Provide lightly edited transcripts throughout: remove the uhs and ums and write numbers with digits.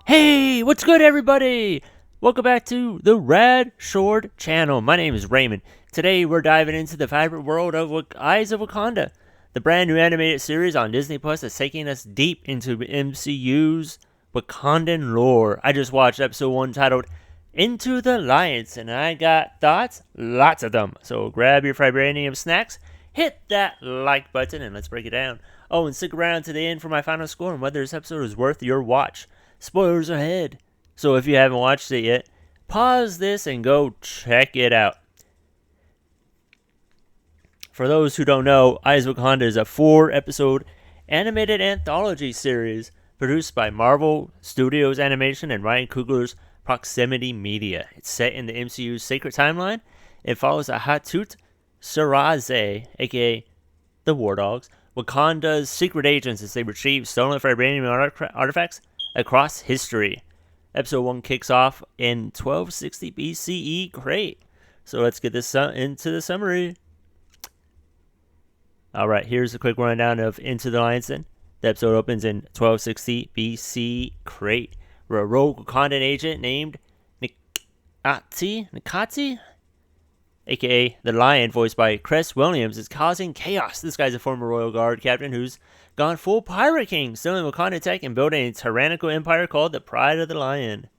Hey, what's good, everybody? Welcome back to the Rad Short channel. My name is Raymond. Today, we're diving into the vibrant world of Eyes of Wakanda, the brand new animated series on Disney Plus that's taking us deep into MCU's Wakandan lore. I just watched episode 1 titled Into the Lions, and I got thoughts, lots of them. So grab your vibranium snacks, hit that like button, and let's break it down. Oh, and stick around to the end for my final score on whether this episode is worth your watch. Spoilers ahead. So if you haven't watched it yet, pause this and go check it out. For those who don't know, Eyes of Wakanda is a 4-episode animated anthology series produced by Marvel Studios Animation and Ryan Coogler's Proximity Media. It's set in the MCU's sacred timeline. It follows Hatut Saraze, aka the War Dogs, Wakanda's secret agents as they retrieve stolen vibranium artifacts across history. Episode 1 kicks off in 1260 BCE. Great. So let's get this into the summary. Alright, here's a quick rundown of Into the Lions then. The episode opens in 1260 BC. Great. Where a rogue Wakandan agent named Nikati, aka the Lion, voiced by Cress Williams, is causing chaos. This guy's a former Royal Guard captain who's gone full Pirate King, stealing Wakanda tech and building a tyrannical empire called the Pride of the Lion.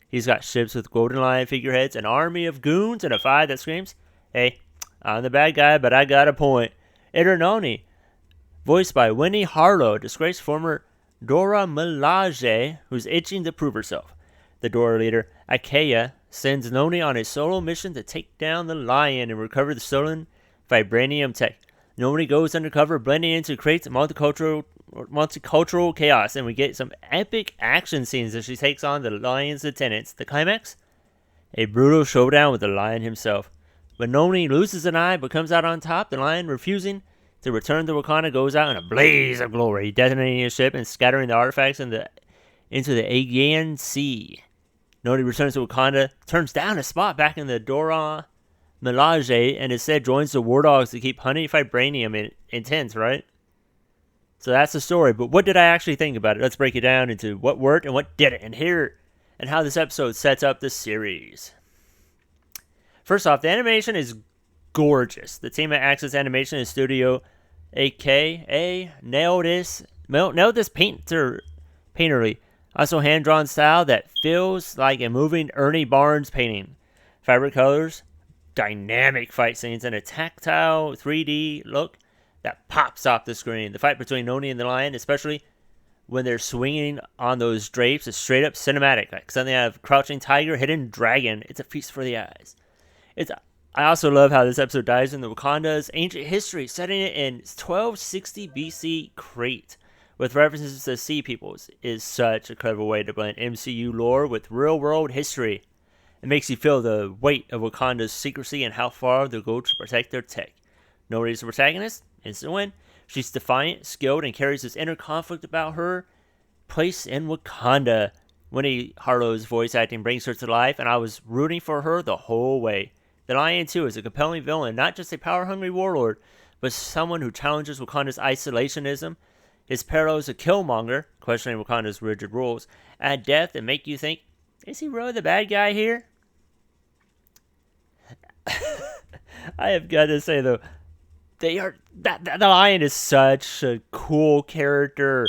He's got ships with golden lion figureheads, an army of goons, and a fight that screams, "Hey, I'm the bad guy, but I got a point." Noni, voiced by Winnie Harlow, disgraced former Dora Milaje, who's itching to prove herself. The Dora leader, Akeya, sends Noni on a solo mission to take down the Lion and recover the stolen vibranium tech. Noni goes undercover, blending into creates multicultural chaos, and we get some epic action scenes as she takes on the Lion's lieutenants. The climax? A brutal showdown with the Lion himself. When Noni loses an eye but comes out on top, the Lion, refusing to return to Wakanda, goes out in a blaze of glory, detonating his ship and scattering the artifacts into the Aegean Sea. Noni returns to Wakanda, turns down a spot back in the Dora Milaje, and instead joins the War Dogs to keep hunting vibranium intense, right? So that's the story, but what did I actually think about it? Let's break it down into what worked and what didn't, and how this episode sets up the series. First off, the animation is gorgeous. The team at Access Animation and Studio AKA nailed this painterly. Also hand-drawn style that feels like a moving Ernie Barnes painting. Fabric colors, dynamic fight scenes, and a tactile 3D look that pops off the screen. The fight between Noni and the Lion, especially when they're swinging on those drapes, is straight up cinematic, like something out of Crouching Tiger, Hidden Dragon. It's a feast for the eyes. I also love how this episode dives into Wakanda's ancient history, setting it in 1260 BC. Great. With references to sea peoples, is such a clever way to blend MCU lore with real-world history. It makes you feel the weight of Wakanda's secrecy and how far they'll go to protect their tech. Nori's the protagonist, instant win. She's defiant, skilled, and carries this inner conflict about her place in Wakanda. Winnie Harlow's voice acting brings her to life, and I was rooting for her the whole way. The Lion, too, is a compelling villain, not just a power-hungry warlord, but someone who challenges Wakanda's isolationism. His parallels to Killmonger, questioning Wakanda's rigid rules, add depth and make you think, is he really the bad guy here? I have got to say, though, the Lion is such a cool character.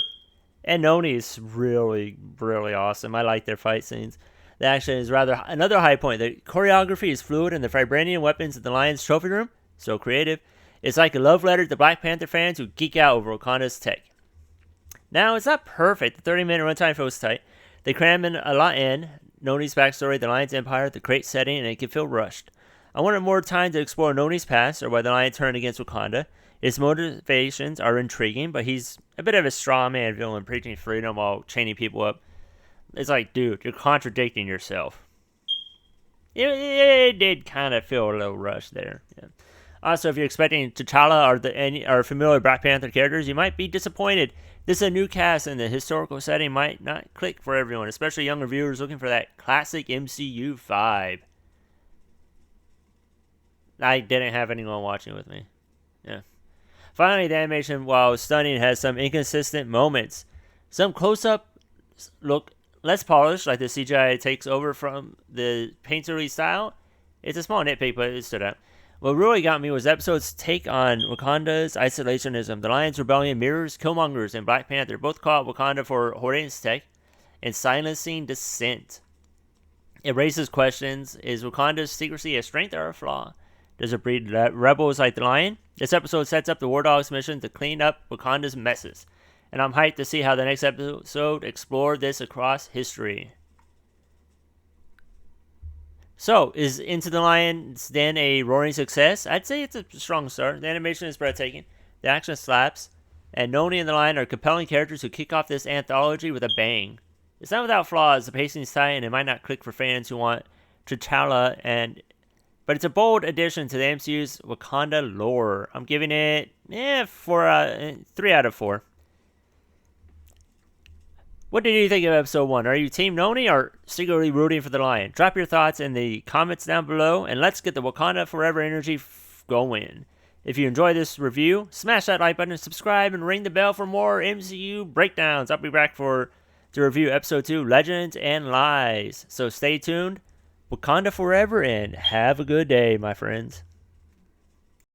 And Noni is really, really awesome. I like their fight scenes. The action is rather another high point. The choreography is fluid, and the vibranium weapons in the Lion's trophy room, so creative. It's like a love letter to Black Panther fans who geek out over Wakanda's tech. Now, it's not perfect. The 30-minute runtime feels tight. They cram in a lot in. Noni's backstory, the Lion's empire, the great setting, and it can feel rushed. I wanted more time to explore Noni's past, or why the Lion turned against Wakanda. His motivations are intriguing, but he's a bit of a straw man villain, preaching freedom while chaining people up. It's like, dude, you're contradicting yourself. It did kind of feel a little rushed there. Yeah. Also, if you're expecting T'Challa or familiar Black Panther characters, you might be disappointed. This is a new cast, and the historical setting might not click for everyone, especially younger viewers looking for that classic MCU vibe. I didn't have anyone watching with me. Yeah. Finally, the animation, while stunning, has some inconsistent moments. Some close-up look less polished, like the CGI takes over from the painterly style. It's a small nitpick, but it stood out. What really got me was the episode's take on Wakanda's isolationism. The Lions Rebellion mirrors Killmonger's and Black Panther, both caught Wakanda for hoarding its tech and silencing dissent. It raises questions: is Wakanda's secrecy a strength or a flaw? Does it breed rebels like the Lion? This episode sets up the War Dog's mission to clean up Wakanda's messes, and I'm hyped to see how the next episode explores this across history. So, is Into the Lion's Den a roaring success? I'd say it's a strong start. The animation is breathtaking, the action slaps, and Noni and the Lion are compelling characters who kick off this anthology with a bang. It's not without flaws. The pacing's tight, and it might not click for fans who want T'Challa, but it's a bold addition to the MCU's Wakanda lore. I'm giving it 3 out of 4. What did you think of episode 1? Are you Team Noni or secretly rooting for the Lion? Drop your thoughts in the comments down below, and let's get the Wakanda Forever energy going. If you enjoyed this review, smash that like button, subscribe, and ring the bell for more MCU breakdowns. I'll be back to review episode 2, Legends and Lies. So stay tuned. Wakanda Forever, and have a good day, my friends.